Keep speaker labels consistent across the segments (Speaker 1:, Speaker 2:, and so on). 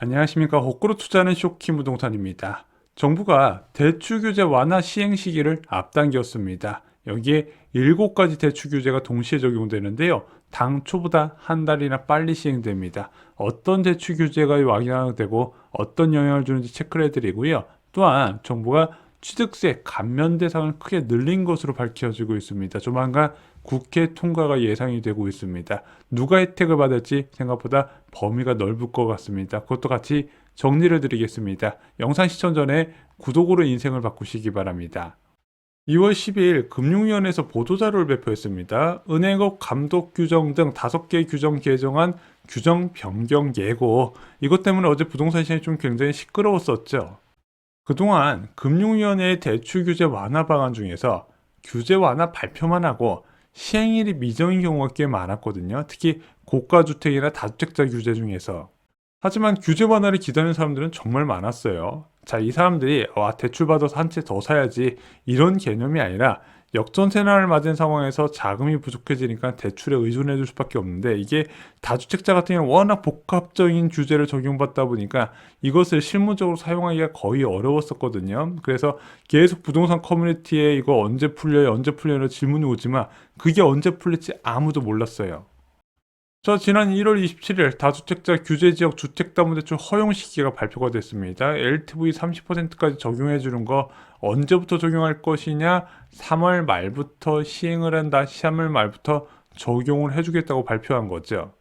Speaker 1: 안녕하십니까. 거꾸로 투자하는 쇼키 부동산입니다. 정부가 대출 규제 완화 시행 시기를 앞당겼습니다. 여기에 7가지 대출 규제가 동시에 적용되는데요. 당초보다 한 달이나 빨리 시행됩니다. 어떤 대출 규제가 완화되고 어떤 영향을 주는지 체크를 해드리고요. 또한 정부가 취득세 감면 대상을 크게 늘린 것으로 밝혀지고 있습니다. 조만간 국회 통과가 예상이 되고 있습니다. 누가 혜택을 받을지 생각보다 범위가 넓을 것 같습니다. 그것도 같이 정리를 드리겠습니다. 영상 시청 전에 구독으로 인생을 바꾸시기 바랍니다. 2월 12일 금융위원회에서 보도자료를 배포했습니다. 은행업 감독 규정 등 5개 규정 개정안 규정 변경 예고. 이것 때문에 어제 부동산 시장이 좀 굉장히 시끄러웠었죠. 그동안 금융위원회의 대출 규제 완화 방안 중에서 규제 완화 발표만 하고 시행일이 미정인 경우가 꽤 많았거든요. 특히 고가주택이나 다주택자 규제 중에서. 하지만 규제 완화를 기다리는 사람들은 정말 많았어요. 자, 이 사람들이 대출 받아서 한 채 더 사야지 이런 개념이 아니라 역전세난을 맞은 상황에서 자금이 부족해지니까 대출에 의존해 줄 수밖에 없는데, 이게 다주택자 같은 경우는 워낙 복합적인 규제를 적용받다 보니까 이것을 실무적으로 사용하기가 거의 어려웠었거든요. 그래서 계속 부동산 커뮤니티에 이거 언제 풀려요 언제 풀려요 질문이 오지만 그게 언제 풀릴지 아무도 몰랐어요. 자, 지난 1월 27일 다주택자 규제지역 주택담보대출 허용 시기가 발표가 됐습니다. LTV 30%까지 적용해 주는 거 언제부터 적용할 것이냐? 3월 말부터 시행을 한다. 3월 말부터 적용을 해주겠다고 발표한 거죠.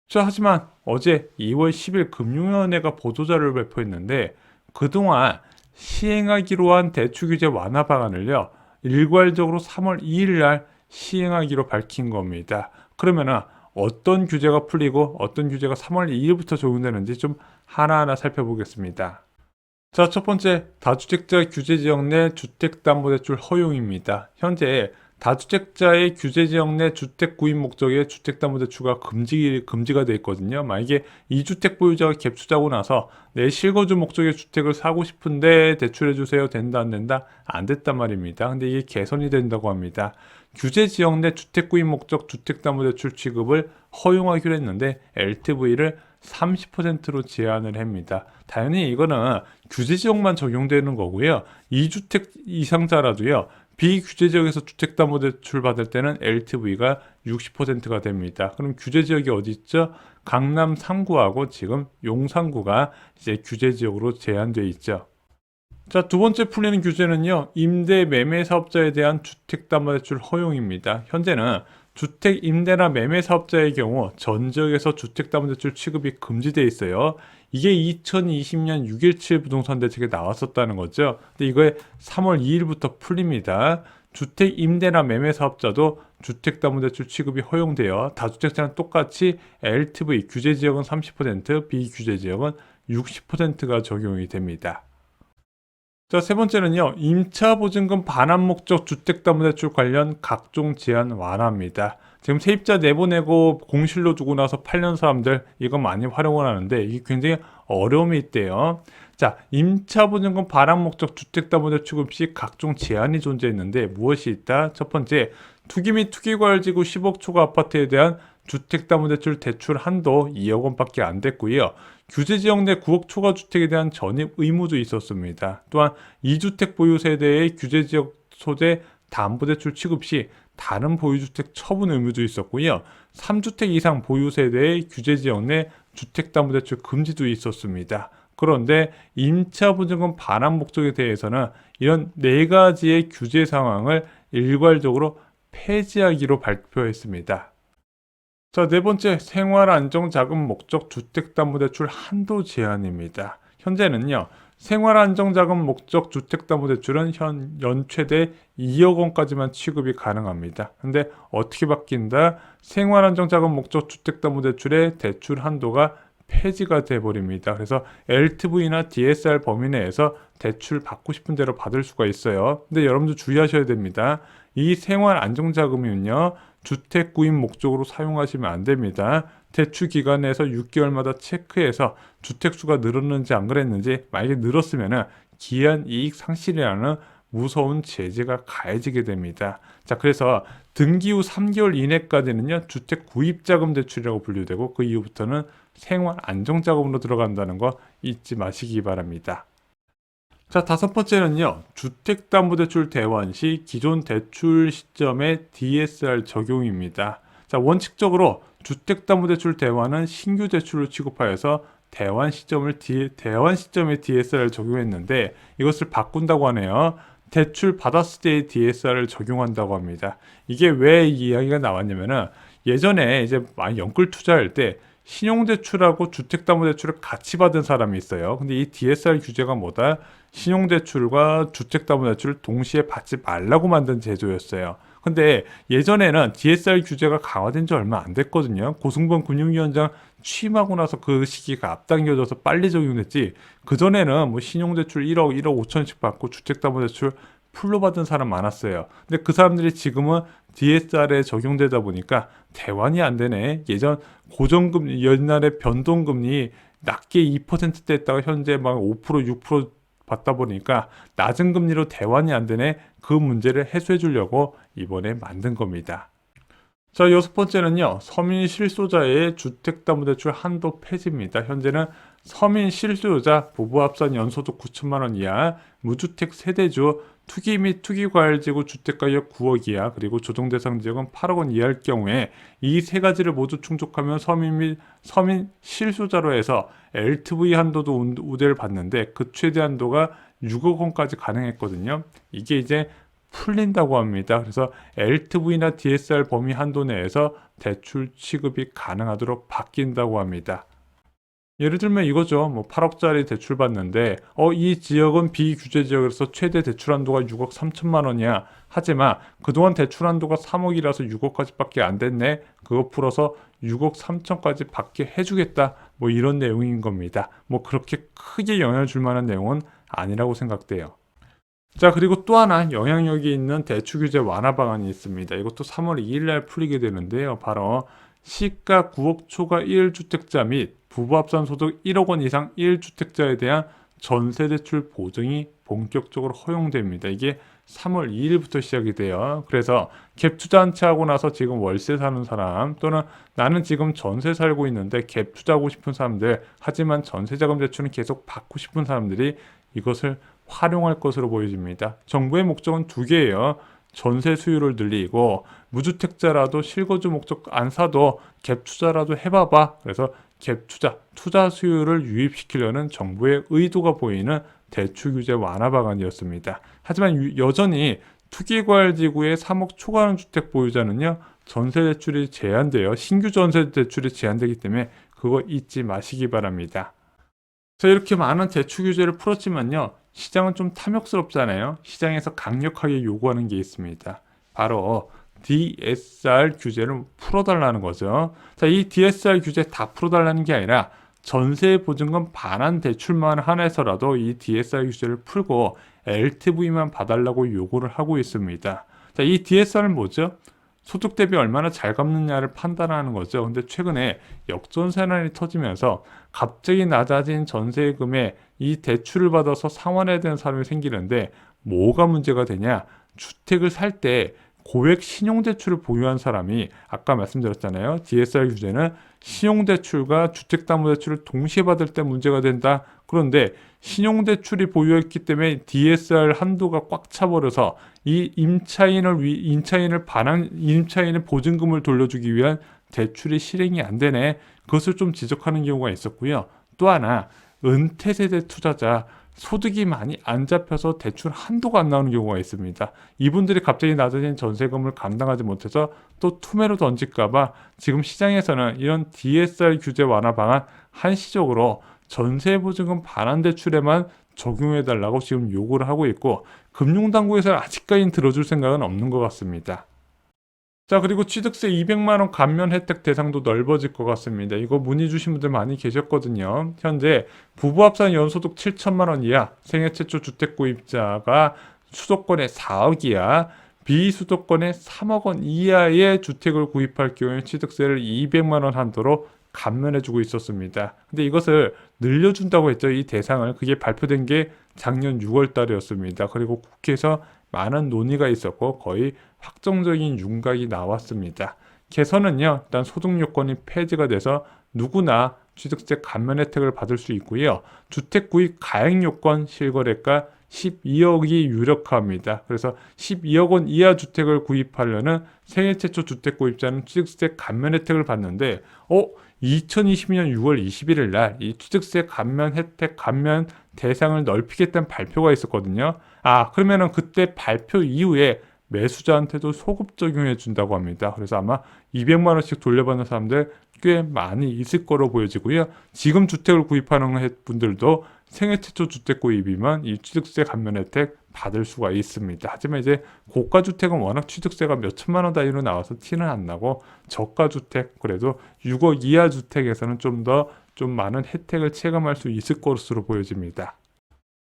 Speaker 1: 자, 하지만 어제 2월 10일 금융위원회가 보도자료를 발표했는데, 그동안 시행하기로 한 대출 규제 완화 방안을요, 일괄적으로 3월 2일 날 시행하기로 밝힌 겁니다. 그러면은 어떤 규제가 풀리고 어떤 규제가 3월 2일부터 적용되는지 좀 하나하나 살펴보겠습니다. 자, 첫 번째, 다주택자 규제지역 내 주택담보대출 허용입니다. 현재 다주택자의 규제지역 내 주택 구입 목적의 주택담보대출가 금지가 되어 있거든요. 만약에 2주택 보유자가 갭 투자하고 나서 내 실거주 목적의 주택을 사고 싶은데 대출해주세요. 된다, 안 된다? 안 됐단 말입니다. 근데 이게 개선이 된다고 합니다. 규제지역 내 주택 구입 목적 주택담보대출 취급을 허용하기로 했는데 LTV를 30%로 제한을 합니다. 당연히 이거는 규제지역만 적용되는 거고요. 2주택 이상자라도요, 비규제지역에서 주택담보대출 받을 때는 LTV가 60%가 됩니다. 그럼 규제지역이 어디 있죠? 강남 3구하고 지금 용산구가 이제 규제지역으로 제한되어 있죠. 자, 두 번째 풀리는 규제는요, 임대 매매 사업자에 대한 주택담보대출 허용입니다. 현재는 주택 임대나 매매 사업자의 경우 전 지역에서 주택담보대출 취급이 금지되어 있어요. 이게 2020년 6.17 부동산 대책에 나왔었다는 거죠. 근데 이거에 3월 2일부터 풀립니다. 주택 임대나 매매 사업자도 주택담보대출 취급이 허용되어 다주택자는 똑같이 LTV 규제 지역은 30%, 비규제 지역은 60%가 적용이 됩니다. 자, 세 번째는요, 임차보증금 반환 목적 주택담보대출 관련 각종 제한 완화입니다. 지금 세입자 내보내고 공실로 두고 나서 8년 사람들 이거 많이 활용을 하는데 이게 굉장히 어려움이 있대요. 자, 임차보증금 반환 목적 주택담보대출 시 각종 제한이 존재했는데 무엇이 있다? 첫 번째, 투기 및 투기과열지구 10억 초과 아파트에 대한 주택담보대출 대출 한도 2억 원밖에 안 됐고요. 규제지역 내 9억 초과 주택에 대한 전입 의무도 있었습니다. 또한 2주택 보유 세대의 규제지역 소재 담보대출 취급 시 다른 보유주택 처분 의무도 있었고요. 3주택 이상 보유 세대의 규제지역 내 주택담보대출 금지도 있었습니다. 그런데 임차보증금 반환 목적에 대해서는 이런 4가지의 규제 상황을 일괄적으로 폐지하기로 발표했습니다. 자, 네 번째, 생활안정자금 목적 주택담보대출 한도 제한입니다. 현재는요, 생활안정자금 목적 주택담보대출은 연 최대 2억 원까지만 취급이 가능합니다. 근데 어떻게 바뀐다? 생활안정자금 목적 주택담보대출의 대출 한도가 폐지가 돼버립니다. 그래서 LTV나 DSR 범위 내에서 대출 받고 싶은 대로 받을 수가 있어요. 근데 여러분들 주의하셔야 됩니다. 이 생활안정자금은요, 주택 구입 목적으로 사용하시면 안 됩니다. 대출 기간에서 6개월마다 체크해서 주택수가 늘었는지 안 그랬는지, 만약에 늘었으면 기한 이익 상실이라는 무서운 제재가 가해지게 됩니다. 자, 그래서 등기 후 3개월 이내까지는요, 주택 구입자금 대출이라고 분류되고 그 이후부터는 생활 안정자금으로 들어간다는 거 잊지 마시기 바랍니다. 자, 다섯 번째는요, 주택담보대출 대환 시 기존 대출 시점의 DSR 적용입니다. 자, 원칙적으로 주택담보대출 대환은 신규 대출을 취급하여서 대환 시점에 DSR을 적용했는데 이것을 바꾼다고 하네요. 대출 받았을 때의 DSR을 적용한다고 합니다. 이게 왜 이 이야기가 나왔냐면은 예전에 이제 많이 연끌 투자할 때 신용대출하고 주택담보대출을 같이 받은 사람이 있어요. 근데 이 DSR 규제가 뭐다? 신용대출과 주택담보대출을 동시에 받지 말라고 만든 제도였어요. 근데 예전에는 DSR 규제가 강화된 지 얼마 안 됐거든요. 고승범 금융위원장 취임하고 나서 그 시기가 앞당겨져서 빨리 적용됐지. 그전에는 뭐 신용대출 1억, 1억 5천씩 받고 주택담보대출 풀로 받은 사람 많았어요. 근데 그 사람들이 지금은 DSR에 적용되다 보니까 대환이 안 되네. 예전 고정금리, 옛날에 변동금리 낮게 2%대 했다가 현재 막 5%, 6% 받다 보니까 낮은 금리로 대환이 안 되네. 그 문제를 해소해 주려고 이번에 만든 겁니다. 자, 여섯 번째는요, 서민 실소자의 주택담보대출 한도 폐지입니다. 현재는 서민 실소유자 부부 합산 연소득 9천만 원 이하, 무주택 세대주, 투기 및 투기과열지구 주택가격 9억 이하, 그리고 조정대상 지역은 8억 원 이하일 경우에 이 세 가지를 모두 충족하면 서민 실소자로 해서 LTV 한도도 우대를 받는데 그 최대 한도가 6억 원까지 가능했거든요. 이게 이제 풀린다고 합니다. 그래서 LTV나 DSR 범위 한도 내에서 대출 취급이 가능하도록 바뀐다고 합니다. 예를 들면 이거죠. 뭐 8억짜리 대출 받는데 이 지역은 비규제 지역에서 최대 대출 한도가 6억 3천만 원이야. 하지만 그동안 대출 한도가 3억이라서 6억까지밖에 안 됐네. 그거 풀어서 6억 3천까지 받게 해주겠다. 뭐 이런 내용인 겁니다. 뭐 그렇게 크게 영향을 줄 만한 내용은 아니라고 생각돼요. 자, 그리고 또 하나 영향력이 있는 대출 규제 완화 방안이 있습니다. 이것도 3월 2일 날 풀리게 되는데요. 바로 시가 9억 초과 1주택자 및 부부 합산 소득 1억 원 이상 1주택자에 대한 전세 대출 보증이 본격적으로 허용됩니다. 이게 3월 2일부터 시작이 돼요. 그래서 갭 투자 한 채 하고 나서 지금 월세 사는 사람 또는 나는 지금 전세 살고 있는데 갭 투자하고 싶은 사람들, 하지만 전세 자금 대출은 계속 받고 싶은 사람들이 이것을 활용할 것으로 보여집니다. 정부의 목적은 두 개예요. 전세 수요를 늘리고 무주택자라도 실거주 목적 안 사도 갭 투자라도 해봐봐. 그래서 갭 투자 수요를 유입시키려는 정부의 의도가 보이는 대출 규제 완화 방안이었습니다. 하지만 여전히 투기과열지구의 3억 초과하는 주택 보유자는요, 전세 대출이 제한돼요. 신규 전세 대출이 제한되기 때문에 그거 잊지 마시기 바랍니다. 자, 이렇게 많은 대출 규제를 풀었지만요, 시장은 좀 탐욕스럽잖아요. 시장에서 강력하게 요구하는 게 있습니다. 바로 DSR 규제를 풀어달라는 거죠. 자, 이 DSR 규제 다 풀어달라는 게 아니라 전세 보증금 반환 대출만 한해서라도 이 DSR 규제를 풀고 LTV만 봐달라고 요구를 하고 있습니다. 자, 이 DSR은 뭐죠? 소득 대비 얼마나 잘 갚느냐를 판단하는 거죠. 근데 최근에 역전세난이 터지면서 갑자기 낮아진 전세금에 이 대출을 받아서 상환해야 되는 사람이 생기는데 뭐가 문제가 되냐? 주택을 살 때 고액 신용대출을 보유한 사람이 아까 말씀드렸잖아요. DSR 규제는 신용대출과 주택담보대출을 동시에 받을 때 문제가 된다. 그런데 신용대출이 보유했기 때문에 DSR 한도가 꽉 차버려서 이 임차인을 보증금을 돌려주기 위한 대출이 실행이 안 되네. 그것을 좀 지적하는 경우가 있었고요. 또 하나 은퇴세대 투자자 소득이 많이 안 잡혀서 대출 한도가 안 나오는 경우가 있습니다. 이분들이 갑자기 낮아진 전세금을 감당하지 못해서 또 투매로 던질까봐 지금 시장에서는 이런 DSR 규제 완화 방안 한시적으로 전세보증금 반환 대출에만 적용해달라고 지금 요구를 하고 있고 금융당국에서는 아직까지는 들어줄 생각은 없는 것 같습니다. 자, 그리고 취득세 200만 원 감면 혜택 대상도 넓어질 것 같습니다. 이거 문의 주신 분들 많이 계셨거든요. 현재 부부 합산 연소득 7천만 원 이하, 생애 최초 주택 구입자가 수도권의 4억 이하, 비수도권의 3억 원 이하의 주택을 구입할 경우에 취득세를 200만 원 한도로 감면해주고 있었습니다. 근데 이것을 늘려준다고 했죠. 이 대상을. 그게 발표된 게 작년 6월 달이었습니다. 그리고 국회에서 많은 논의가 있었고 거의 확정적인 윤곽이 나왔습니다. 개선은요, 일단 소득 요건이 폐지가 돼서 누구나 취득세 감면 혜택을 받을 수 있고요. 주택 구입 가액 요건 실거래가 12억이 유력합니다. 그래서 12억 원 이하 주택을 구입하려는 생애 최초 주택 구입자는 취득세 감면 혜택을 받는데 2022년 6월 21일 날 이 취득세 감면 혜택 감면 대상을 넓히겠다는 발표가 있었거든요. 그러면은 그때 발표 이후에 매수자한테도 소급 적용해 준다고 합니다. 그래서 아마 200만 원씩 돌려받는 사람들 꽤 많이 있을 거로 보여지고요. 지금 주택을 구입하는 분들도 생애 최초 주택 구입이면 이 취득세 감면 혜택 받을 수가 있습니다. 하지만 이제 고가 주택은 워낙 취득세가 몇 천만 원 단위로 나와서 티는 안 나고 저가 주택 그래도 6억 이하 주택에서는 좀 많은 혜택을 체감할 수 있을 것으로 보여집니다.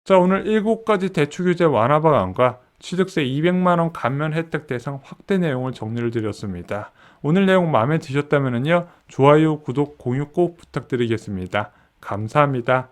Speaker 1: 자, 오늘 7가지 대출 규제 완화 방안과 취득세 200만 원 감면 혜택 대상 확대 내용을 정리를 드렸습니다. 오늘 내용 마음에 드셨다면요. 좋아요, 구독, 공유 꼭 부탁드리겠습니다. 감사합니다.